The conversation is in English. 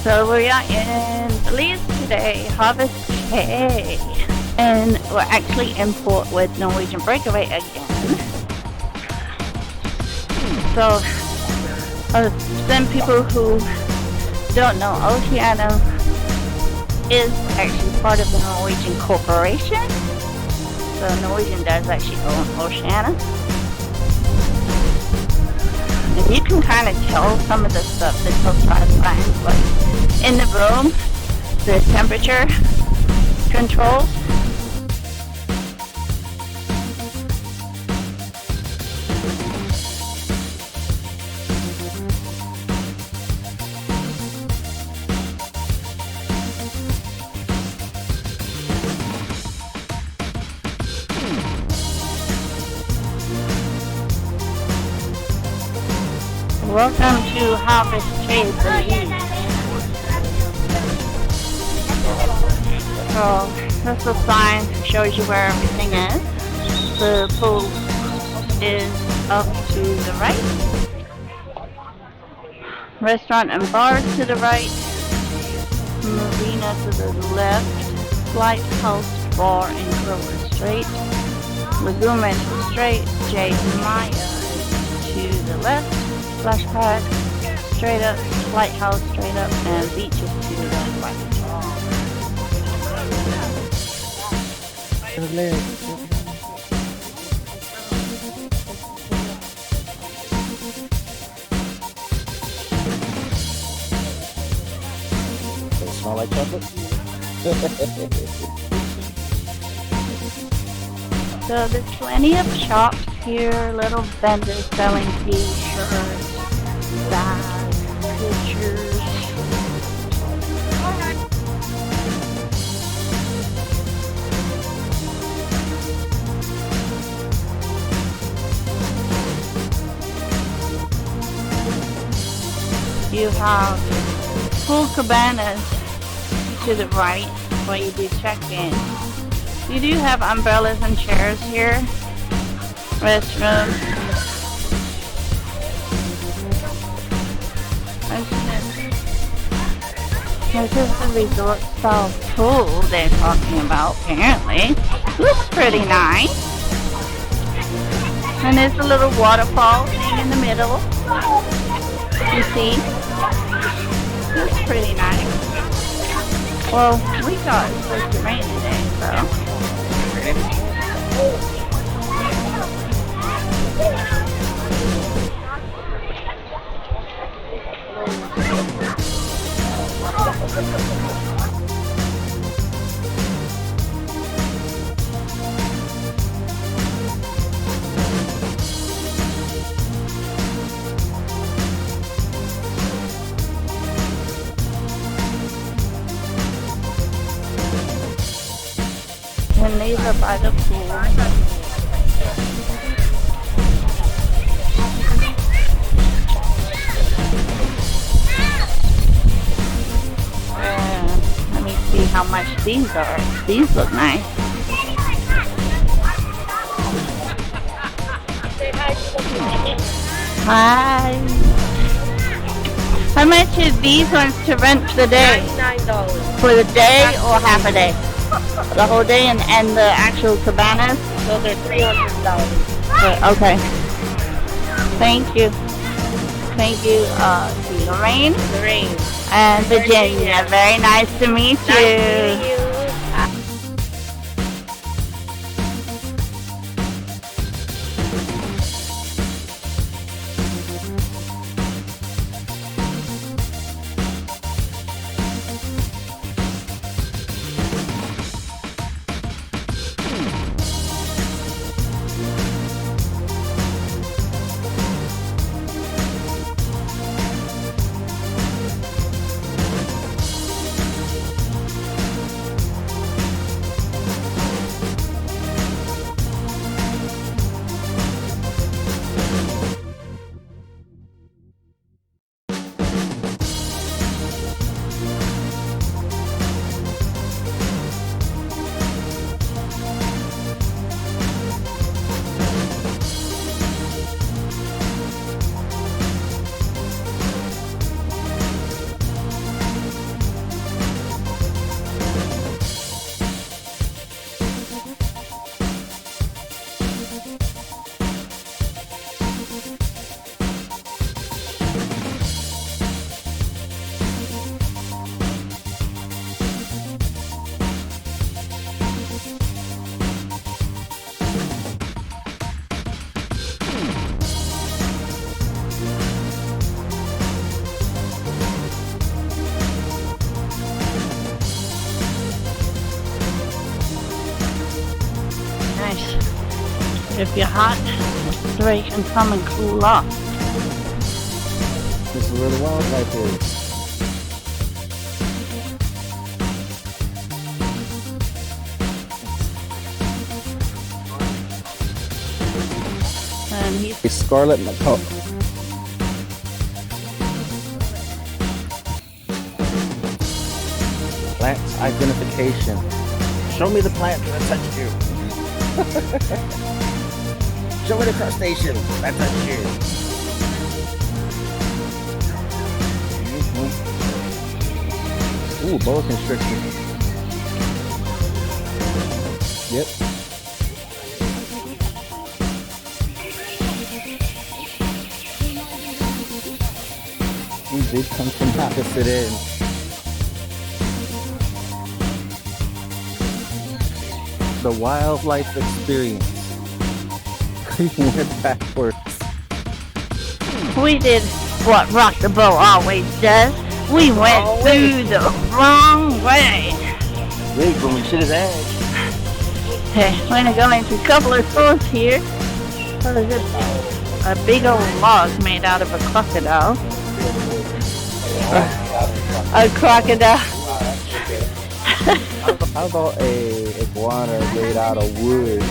So we are in Belize today, Harvest Caye, and we're actually in port with Norwegian Breakaway again. So, some people who don't know, Oceania is actually part of the Norwegian corporation. So Norwegian does actually own Oceania. And you can kind of tell some of the stuff that they'll try to find, like in the room, the temperature control. Welcome to Harvest Caye, Belize. So, this is a sign that shows you where everything is. The pool is up to the right. Restaurant and bars to the right. Marina to the left. Lighthouse Bar and Grill is straight. Lagoon to the straight. J. Maya is to the left. Splash pad straight up, lighthouse straight up, and beaches to the right. Does it smell like chocolate? So there's plenty of shops here, little vendors selling t-shirts, bags, pictures. You have full cabanas to the right where you do check-in. You do have umbrellas and chairs here. Restroom. This is the resort style pool they're talking about, apparently. Looks pretty nice. And there's a little waterfall thing in the middle. You see? Looks pretty nice. Well, we thought it was supposed to rain today, so. And these are by the pool. Let me see how much these are. These look nice. Hi. How much are these ones to rent for the day? $99. For the day or half a day? The whole day and the actual cabanas? Those are $300. Okay. Thank you. Thank you, Lorraine. Lorraine. And Virginia. Very nice to meet you. Nice to meet you. If you're hot, stray can come and cool off. This is where the wildlife is. And he's A scarlet macaw. Plant identification. Show me the plant that touched you. Show me the crustacean that touched you. Ooh, boa constrictor. Yep. We did come from opposite ends. The wildlife experience. We went backwards. We did what Rock the Boat always does. We went through the wrong way. Wait, when we should have asked. Hey, we're gonna go into a couple of stores here. What is it? A big old log made out of a crocodile. A crocodile. How about a iguana made out of wood?